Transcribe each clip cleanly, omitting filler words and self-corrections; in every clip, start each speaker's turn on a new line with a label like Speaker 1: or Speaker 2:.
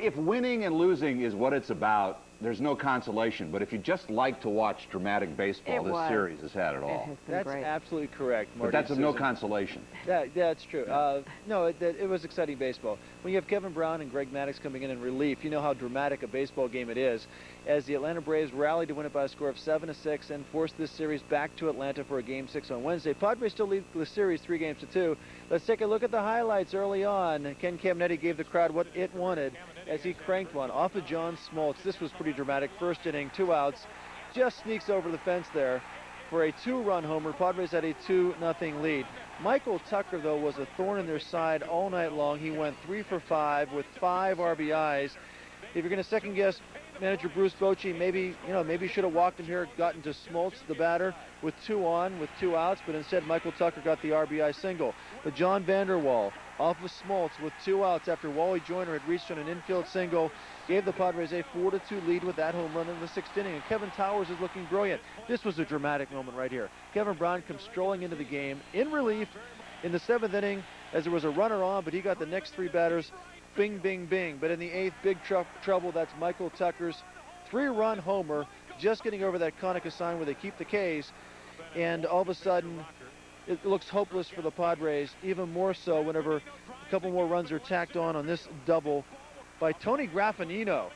Speaker 1: if winning and losing is what it's about, there's no consolation. But if you just like to watch dramatic baseball, this series has had it all.
Speaker 2: That's absolutely correct, Marty.
Speaker 1: But that's of no consolation.
Speaker 2: That's true. No, it was exciting baseball. When you have Kevin Brown and Greg Maddux coming in relief, you know how dramatic a baseball game it is. As the Atlanta Braves rallied to win it by a score of 7-6 and forced this series back to Atlanta for a Game 6 on Wednesday. Padres still lead the series 3-2. Let's take a look at the highlights early on. Ken Caminiti gave the crowd what it wanted as he cranked one off of John Smoltz. This was pretty dramatic. First inning, 2 outs. Just sneaks over the fence there for a 2-run homer. Padres had a 2-0 lead. Michael Tucker, though, was a thorn in their side all night long. He went 3 for 5 with 5 RBIs. If you're going to second-guess manager Bruce Bochy, maybe should have walked him here, gotten to Smoltz, the batter, with 2 on, with 2 outs, but instead Michael Tucker got the RBI single. But John Vanderwall off of Smoltz with 2 outs after Wally Joyner had reached on an infield single, gave the Padres a 4-2 lead with that home run in the 6th inning. And Kevin Towers is looking brilliant. This was a dramatic moment right here. Kevin Brown comes strolling into the game in relief in the 7th inning as there was a runner on, but he got the next 3 batters. Bing, bing, bing. But in the 8th, big trouble. That's Michael Tucker's 3-run homer, just getting over that Konica sign where they keep the Ks. And all of a sudden, it looks hopeless for the Padres, even more so whenever a couple more runs are tacked on this double by Tony Graffinino.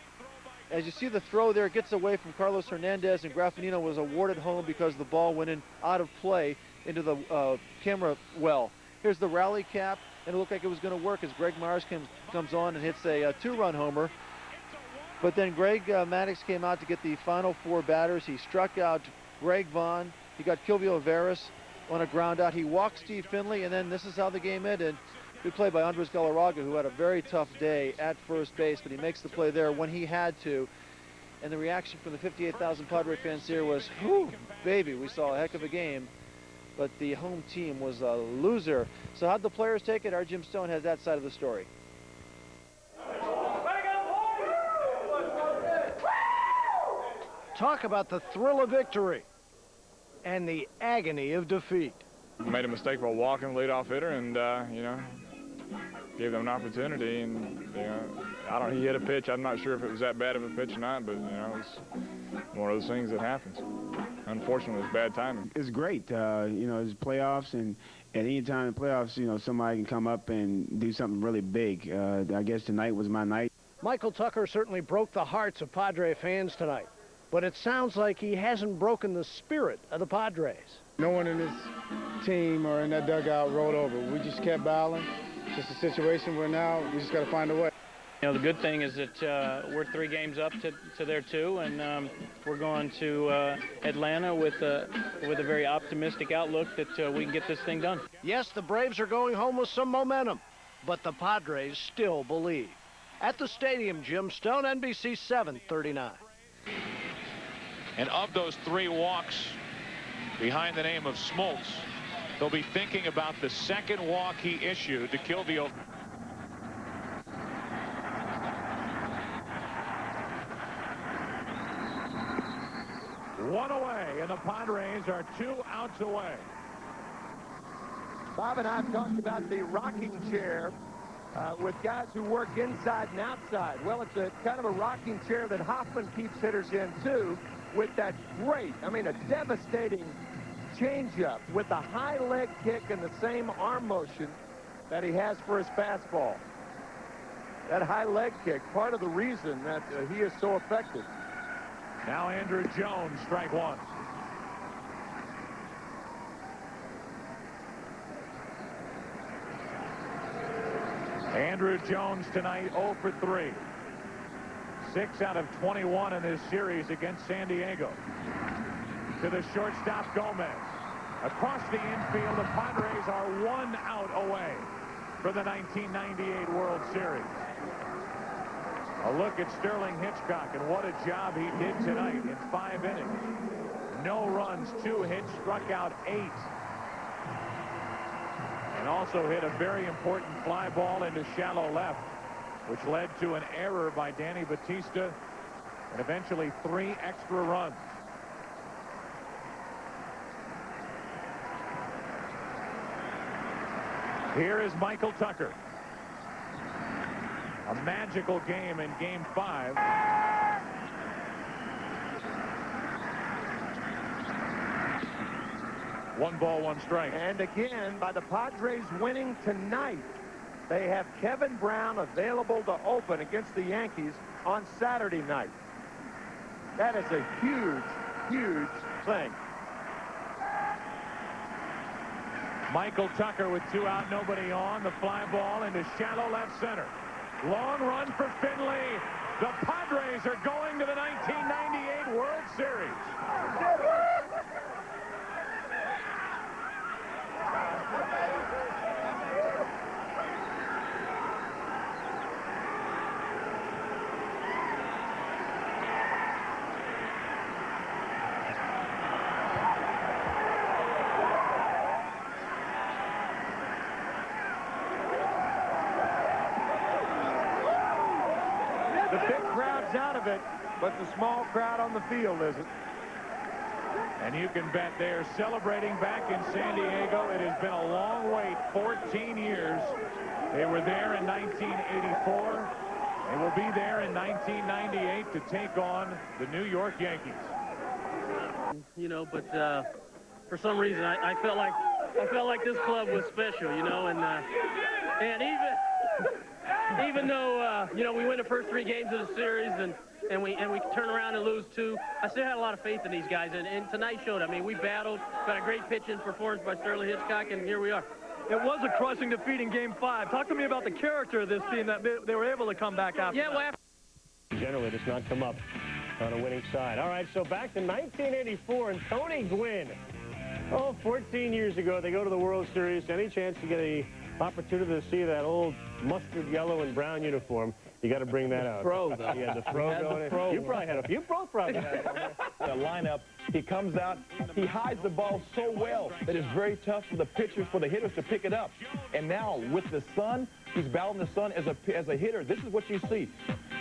Speaker 2: As you see the throw there, it gets away from Carlos Hernandez, and Graffinino was awarded home because the ball went in out of play into the camera well. Here's the rally cap, and it looked like it was going to work as Greg Myers comes on and hits a 2-run homer. But then Greg Maddux came out to get the final 4 batters. He struck out Greg Vaughn. He got Kilvio Veras on a ground out. He walked Steve Finley, and then this is how the game ended. Good play by Andres Galarraga, who had a very tough day at first base, but he makes the play there when he had to. And the reaction from the 58,000 Padre fans here was, whew, baby, we saw a heck of a game. But the home team was a loser. So how'd the players take it? Our Jim Stone has that side of the story.
Speaker 3: Talk about the thrill of victory and the agony of defeat.
Speaker 4: Made a mistake by walking the leadoff hitter, and gave them an opportunity. And he hit a pitch. I'm not sure if it was that bad of a pitch or not, but it was one of those things that happens. Unfortunately, it's bad timing.
Speaker 5: It's great, it's playoffs, and at any time in playoffs, somebody can come up and do something really big. I guess tonight was my night.
Speaker 3: Michael Tucker certainly broke the hearts of Padre fans tonight, but it sounds like he hasn't broken the spirit of the Padres.
Speaker 6: No one in this team or in that dugout rolled over. We just kept battling. Just a situation where now we just got to find a way.
Speaker 7: The good thing is that we're 3 games up to their 2, and we're going to Atlanta with a very optimistic outlook that we can get this thing done.
Speaker 3: Yes, the Braves are going home with some momentum, but the Padres still believe. At the stadium, Jim Stone, NBC 739.
Speaker 8: And of those 3 walks behind the name of Smoltz, they'll be thinking about the second walk he issued to Kilvio. One away, and the Padres are 2 outs away.
Speaker 9: Bob and I have talked about the rocking chair with guys who work inside and outside. Well, it's a kind of a rocking chair that Hoffman keeps hitters in, too, with that a devastating changeup with a high leg kick and the same arm motion that he has for his fastball. That high leg kick, part of the reason that he is so effective.
Speaker 8: Now Andrew Jones, strike 1. Andrew Jones tonight 0 for 3. 6 out of 21 in this series against San Diego. To the shortstop, Gomez. Across the infield, the Padres are 1 out away from the 1998 World Series. A look at Sterling Hitchcock, and what a job he did tonight in 5 innings. No runs, 2 hits, struck out 8. And also hit a very important fly ball into shallow left, which led to an error by Danny Batista, and eventually 3 extra runs. Here is Michael Tucker. A magical game in Game 5. One ball, one strike.
Speaker 9: And again, by the Padres winning tonight, they have Kevin Brown available to open against the Yankees on Saturday night. That is a huge, huge thing.
Speaker 8: Michael Tucker with 2 out, nobody on. The fly ball into shallow left center. Long run for Finley. The Padres are going to the 1998 World Series.
Speaker 9: The big crowd's out of it, but the small crowd on the field isn't.
Speaker 8: And you can bet they're celebrating back in San Diego. It has been a long wait, 14 years. They were there in 1984. They will be there in 1998 to take on the New York Yankees.
Speaker 7: You know, but for some reason I felt like this club was special, you know, and even though you know, we win the first 3 games of the series and we turn around and lose 2, I still had a lot of faith in these guys, and tonight showed. I mean, we battled, got a great pitching performance by Sterling Hitchcock, and here we are.
Speaker 2: It was a crushing defeat in Game 5. Talk to me about the character of this team, that they were able to come back after.
Speaker 7: Yeah, well,
Speaker 10: generally does not come up on a winning side. All right, so back to 1984 and Tony Gwynn. Oh, 14 years ago, they go to the World Series. Any chance to get an opportunity to see that old mustard yellow and brown uniform, you got to bring that out.
Speaker 7: Fro, though.
Speaker 10: Yeah, the fro going in. You probably had you both probably had
Speaker 11: The lineup, he comes out, he hides the ball so well that it's very tough for the pitchers, for the hitters to pick it up. And now with the sun, he's battling the sun as a hitter. This is what you see.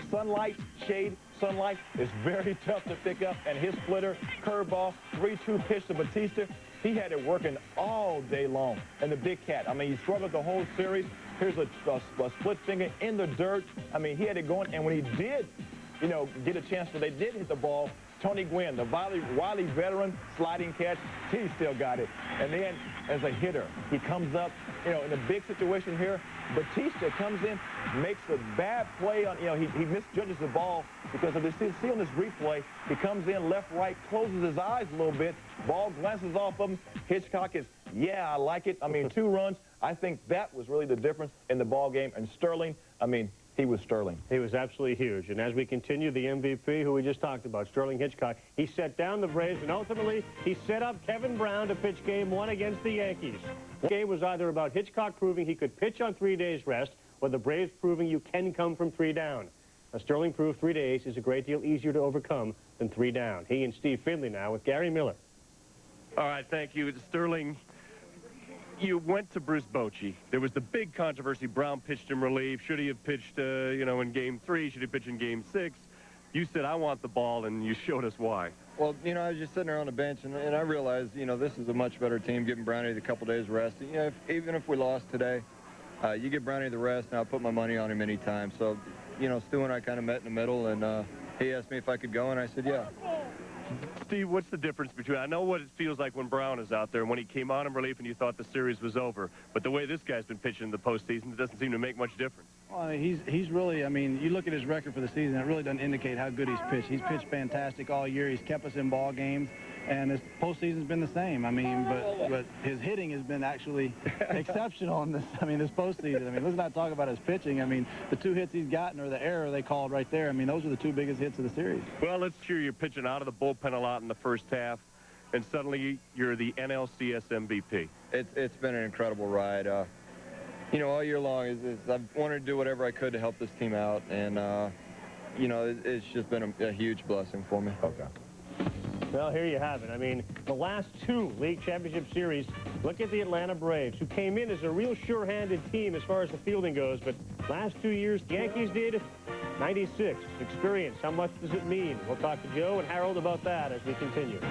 Speaker 11: Sunlight, shade, sunlight is very tough to pick up. And his splitter, curveball, 3-2 pitch to Batista, he had it working all day long. And the big cat, I mean, he struggled the whole series. Here's a split finger in the dirt. I mean, he had it going. And when he did, you know, get a chance where they did hit the ball, Tony Gwynn, the wily veteran, sliding catch, he still got it. And then as a hitter, he comes up, you know, in a big situation here. Batista comes in, makes a bad play on, you know, he misjudges the ball because of this. See on this replay, he comes in left, right, closes his eyes a little bit. Ball glances off of him. Hitchcock is, yeah, I like it. I mean, 2 runs. I think that was really the difference in the ball game. And Sterling, I mean, he was Sterling.
Speaker 10: He was absolutely huge. And as we continue, the MVP, who we just talked about, Sterling Hitchcock, he set down the Braves, and ultimately he set up Kevin Brown to pitch Game 1 against the Yankees. The game was either about Hitchcock proving he could pitch on 3 days rest, or the Braves proving you can come from 3 down. Now, Sterling proved 3 days is a great deal easier to overcome than 3 down. He and Steve Finley now with Gary Miller.
Speaker 12: All right, thank you. Sterling, you went to Bruce Bochy. There was the big controversy. Brown pitched in relief. Should he have pitched, you know, in Game 3? Should he pitch in Game 6? You said, I want the ball, and you showed us why.
Speaker 13: Well, you know, I was just sitting there on the bench, and I realized, you know, this is a much better team, giving Brownie a couple days rest. You know, even if we lost today, you give Brownie the rest, and I'll put my money on him anytime. So, you know, Stu and I kind of met in the middle, and he asked me if I could go, and I said, yeah.
Speaker 12: Steve, what's the difference between, I know what it feels like when Brown is out there, when he came on in relief and you thought the series was over, but the way this guy's been pitching in the postseason, it doesn't seem to make much difference.
Speaker 6: Well, I mean, he's really, I mean, you look at his record for the season, it really doesn't indicate how good he's pitched. He's pitched fantastic all year. He's kept us in ball games, and his postseason's been the same. I mean, but his hitting has been actually exceptional in this, this postseason. I mean, let's not talk about his pitching. I mean, the 2 hits he's gotten, or the error they called right there, I mean, those are the 2 biggest hits of the series.
Speaker 12: Well, let's cheer you're pitching out of the bullpen a lot in the first half, and suddenly you're the NLCS MVP.
Speaker 13: It's been an incredible ride. You know, all year long, I've wanted to do whatever I could to help this team out, and, you know, it's just been a huge blessing for me.
Speaker 10: Okay. Well, here you have it. I mean, the last 2 league championship series, look at the Atlanta Braves, who came in as a real sure-handed team as far as the fielding goes, but last 2 years, the Yankees did 96. Experience, how much does it mean? We'll talk to Joe and Harold about that as we continue.